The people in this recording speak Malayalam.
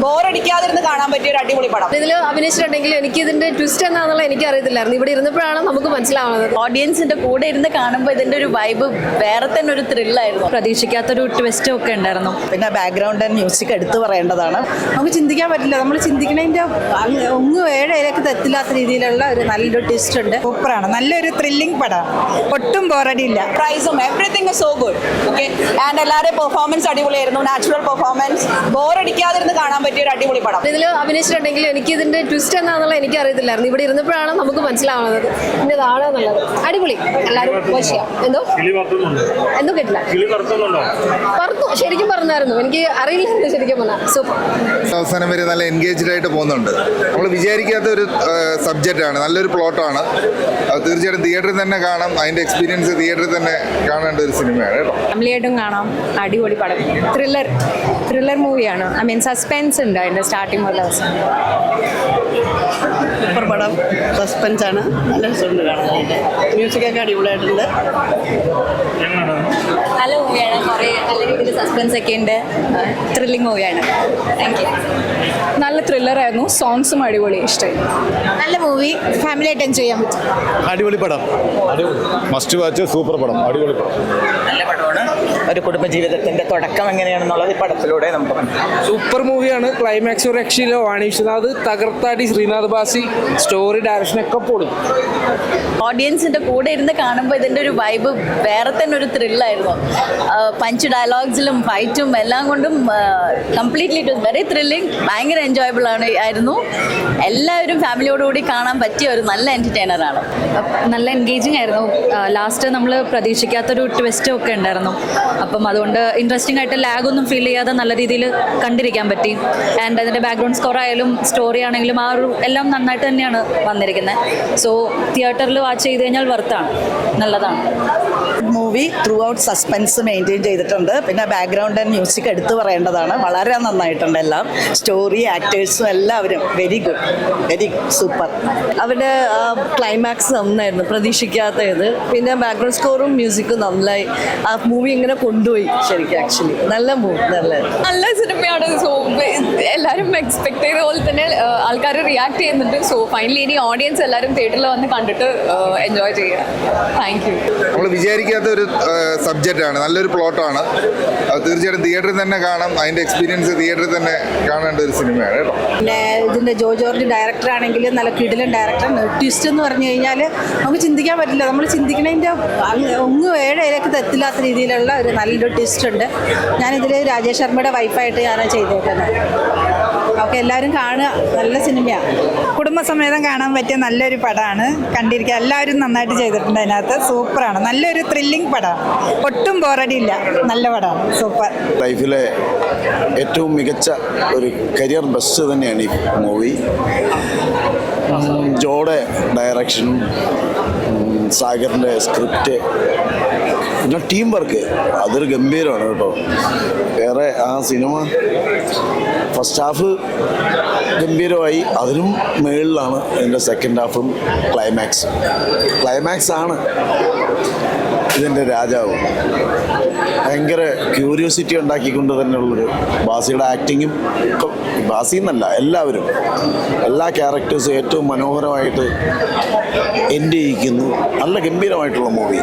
ബോറടിക്കാതിരുന്ന് കാണാൻ പറ്റിയ ഒരു അടിപൊളി പടം. ഇതിൽ അഭിനയിച്ചിട്ടുണ്ടെങ്കിൽ എനിക്ക് ഇതിന്റെ ട്വിസ്റ്റ് എന്താണെന്നുള്ള എനിക്ക് അറിയത്തില്ലായിരുന്നു. ഇവിടെ ഇരുന്നപ്പോഴാണ് നമുക്ക് മനസ്സിലാവുന്നത്. ഓഡിയൻസിന്റെ കൂടെ ഇരുന്ന് കാണുമ്പോൾ ഇതിന്റെ ഒരു വൈബ് വേറെ തന്നെ ഒരു ത്രില്ലായിരുന്നു. പ്രതീക്ഷിക്കാത്തൊരു ട്വിസ്റ്റും ഒക്കെ ഉണ്ടായിരുന്നു. പിന്നെ ബാക്ക്ഗ്രൗണ്ട് ആൻഡ് മ്യൂസിക് എടുത്തു പറയേണ്ടതാണ്. നമുക്ക് ചിന്തിക്കാൻ പറ്റില്ല, നമ്മൾ ചിന്തിക്കണതിൻ്റെ ഒന്നും ഏഴയിലേക്ക് തെറ്റില്ലാത്ത രീതിയിലുള്ള ഒരു നല്ലൊരു ട്വിസ്റ്റ് ഉണ്ട്. സൂപ്പറാണ്, നല്ലൊരു ത്രില്ലിംഗ് പടം, ഒട്ടും ബോറടിയില്ല. പ്രൈസും everything so good. Okay, and എല്ലാവരുടെയും പെർഫോമൻസ് അടിപൊളിയായിരുന്നു, നാച്ചുറൽ പെർഫോമൻസ്, ബോറടിക്കാതിരുന്ന് കാണാൻ പറ്റിയ ഒരു അടിപൊളി പടം. ഇതിൽ അഭിനയിച്ചിട്ടുണ്ടെങ്കിൽ എനിക്ക് ഇതിന്റെ ട്വിസ്റ്റ് എന്താണെന്നുള്ള എനിക്ക് അറിയത്തില്ലായിരുന്നു. ഇവിടെ ഇരുന്നപ്പോഴാണ് നമുക്ക് മനസ്സിലാവുന്നത് ഇതിന്റെ താഴെന്നുള്ളത്. അടിപൊളി, എല്ലാവരും എന്തോ കേട്ടില്ല. പറഞ്ഞു, ശരിക്കും പറഞ്ഞായിരുന്നു, എനിക്ക് അറിയില്ലായിരുന്നു ശരിക്കും പറഞ്ഞാൽ. സൂപ്പർ. അവസാനം വരെ നല്ല എൻഗേജ്ഡ് ആയിട്ട് പോകുന്നുണ്ട്. നമ്മൾ വിചാരിക്കാത്ത ഒരു സബ്ജക്റ്റാണ്, നല്ലൊരു പ്ലോട്ടാണ്. അത് തീർച്ചയായിട്ടും തിയേറ്ററിൽ തന്നെ കാണാം. അതിൻ്റെ എക്സ്പീരിയൻസ് തിയേറ്ററിൽ തന്നെ കാണേണ്ട ഒരു സിനിമയാണ് കേട്ടോ. ഫാമിലിയായിട്ടും കാണാം, അടിപൊളി പടം. ത്രില്ലർ മൂവിയാണ്. ഐ മീൻ സസ്പെൻസ് ഉണ്ട് അതിൻ്റെ സ്റ്റാർട്ടിങ് മുതൽ അവസാനം. സൂപ്പർ പടം, സസ്പെൻസ് ആണ്, നല്ല രസമുണ്ട് കാണാനായിട്ട്. മ്യൂസിക്കൊക്കെ അടിപൊളിയായിട്ടുണ്ട്. നല്ല മൂവിയാണ്, കുറേ നല്ല രീതിയിൽ സസ്പെൻസ് ഒക്കെ ഉണ്ട്. ത്രില്ലിംഗ് മൂവിയാണ്. Thank you. നല്ല ത്രില്ലറായിരുന്നു, സോങ്സും അടിപൊളി, ഇഷ്ടമായി. നല്ല മൂവി, ഫാമിലി ആയിട്ട് എൻജോയ് ചെയ്യാൻ പറ്റും. അടിപൊളി പടം, മസ്റ്റ് വാച്ച്, സൂപ്പർ പടം, അടിപൊളി പടം. നല്ല പടമാണ്. ഒരു കുടുംബജീവിതത്തിന്റെ തുടക്കം എങ്ങനെയാണെന്നുള്ളത് ഈ പടത്തിലൂടെ നമുക്ക് മനസ്സിലാക്കാം. സൂപ്പർ മൂവിയാണ്. ക്ലൈമാക്സ് ഒരു രക്ഷയില്ല. വാണി വിശ്വനാഥ് തകർത്താടി, ശ്രീനാഥ് ബാസി, സ്റ്റോറി ഡയറക്ഷനൊക്കെ പൊളി. ഓഡിയൻസിന്റെ കൂടെ ഇരുന്ന് കാണുമ്പോൾ ഇതിന്റെ ഒരു വൈബ് വേറെ തന്നെ ഒരു ത്രില്ലായിരുന്നു. പഞ്ച് ഡയലോഗ്സിലും ഫൈറ്റും എല്ലാം കൊണ്ടും completely it was very thrilling. ഭയങ്കര എൻജോയബിൾ ആയിരുന്നു. എല്ലാവരും ഫാമിലിയോടുകൂടി കാണാൻ പറ്റിയ ഒരു നല്ല എൻ്റർടൈനറാണ്. നല്ല എൻഗേജിങ് ആയിരുന്നു. ലാസ്റ്റ് നമ്മൾ പ്രതീക്ഷിക്കാത്തൊരു ട്വിസ്റ്റും ഒക്കെ ഉണ്ടായിരുന്നു. അപ്പം അതുകൊണ്ട് ഇൻട്രസ്റ്റിംഗ് ആയിട്ട് ലാഗൊന്നും ഫീൽ ചെയ്യാതെ നല്ല രീതിയിൽ കണ്ടിരിക്കാൻ പറ്റി. ആൻഡ് അതിൻ്റെ ബാക്ക്ഗ്രൗണ്ട് സ്കോർ ആയാലും സ്റ്റോറി ആണെങ്കിലും ആ ഒരു എല്ലാം നന്നായിട്ട് തന്നെയാണ് വന്നിരിക്കുന്നത്. സോ തിയേറ്ററിൽ വാച്ച് ചെയ്ത് കഴിഞ്ഞാൽ വർത്താണ്, നല്ലതാണ്. Movie through out suspense maintain ചെയ്തിട്ടുണ്ട്. പിന്നെ ബാക്ക്ഗ്രൗണ്ട് ആൻഡ് മ്യൂസിക് എടുത്തു പറയേണ്ടതാണ്, വളരെ നന്നായിട്ടുണ്ട്. എല്ലാം സ്റ്റോറി, ആക്ടേഴ്സും എല്ലാവരും വെരി ഗുഡ്, വെരി സൂപ്പർ. അവരുടെ ക്ലൈമാക്സ് നന്നായിരുന്നു, പ്രതീക്ഷിക്കാത്ത ഇത്. പിന്നെ ബാക്ക്ഗ്രൗണ്ട് സ്കോറും മ്യൂസിക്കും നന്നായി ആ മൂവി ഇങ്ങനെ കൊണ്ടുപോയി. ശരിക്കും ആക്ച്വലി നല്ല മൂവി, നല്ല സിനിമയാണ്. സോ എല്ലാവരും എക്സ്പെക്ട് ചെയ്ത പോലെ തന്നെ ആൾക്കാർ റിയാക്ട് ചെയ്യുന്നുണ്ട്. സോ ഫൈനലി ഇനി ഓഡിയൻസ് എല്ലാവരും തിയേറ്ററിൽ വന്ന് കണ്ടിട്ട് എൻജോയ് ചെയ്യുക. Thank you. നമ്മൾ വിചാരിക്കാത്ത ഒരു സബ്ജക്റ്റാണ്, നല്ലൊരു പ്ലോട്ടാണ്. അത് തീർച്ചയായിട്ടും തിയേറ്ററിൽ തന്നെ കാണാം. അതിൻ്റെ എക്സ്പീരിയൻസ് തിയേറ്ററിൽ തന്നെ കാണേണ്ട ഒരു സിനിമയാണ് കേട്ടോ. പിന്നെ ഇതിൻ്റെ ജോർജ് ഡയറക്ടർ ആണെങ്കിൽ നല്ല കിടിലൻ ഡയറക്ടർ. ട്വിസ്റ്റ് എന്ന് പറഞ്ഞു കഴിഞ്ഞാൽ നമുക്ക് ചിന്തിക്കാൻ പറ്റില്ല, നമ്മൾ ചിന്തിക്കണതിൻ്റെ ഒന്നും ഏഴയിലേക്ക് തെറ്റില്ലാത്ത രീതിയിലുള്ള ഒരു നല്ലൊരു ട്വിസ്റ്റ് ഉണ്ട്. ഞാനിതിൽ രാജേഷ് ശർമ്മയുടെ വൈഫായിട്ട് ഞാനാണ് ചെയ്തേക്കുന്നത്. ഓക്കെ, എല്ലാവരും കാണുക, നല്ല സിനിമയാണ്. കുടുംബസമേതം കാണാൻ പറ്റിയ നല്ലൊരു പടമാണ്. കണ്ടിരിക്കുക, എല്ലാവരും നന്നായിട്ട് ചെയ്തിട്ടുണ്ട് അതിനകത്ത്. സൂപ്പറാണ്, നല്ലൊരു ത്രില്ലിംഗ് പടമാണ്, ഒട്ടും ബോറടിയില്ല. നല്ല പടമാണ്, സൂപ്പർ. ലൈഫിലെ ഏറ്റവും മികച്ച ഒരു കരിയർ ബെസ്റ്റ് തന്നെയാണ് ഈ മൂവി. ജോയുടെ ഡയറക്ഷൻ, സാഗറിൻ്റെ സ്ക്രിപ്റ്റ്, പിന്നെ ടീം വർക്ക്, അതൊരു ഗംഭീരമാണ് കേട്ടോ. വേറെ ആ സിനിമ ഫസ്റ്റ് ഹാഫ് ഗംഭീരമായി, അതിനും മുകളിലാണ് ഇതിൻ്റെ സെക്കൻഡ് ഹാഫും ക്ലൈമാക്സ് ആണ് ഇതിൻ്റെ രാജാവ്. ഭയങ്കര ക്യൂരിയോസിറ്റി ഉണ്ടാക്കിക്കൊണ്ട് തന്നെയുള്ളൊരു ബാസിയുടെ ആക്ടിങ്ങും, ബാസി എന്നല്ല എല്ലാവരും, എല്ലാ ക്യാരക്ടേഴ്സും ഏറ്റവും മനോഹരമായിട്ട് എൻഡ് ചെയ്യിക്കുന്നു. നല്ല ഗംഭീരമായിട്ടുള്ള മൂവി.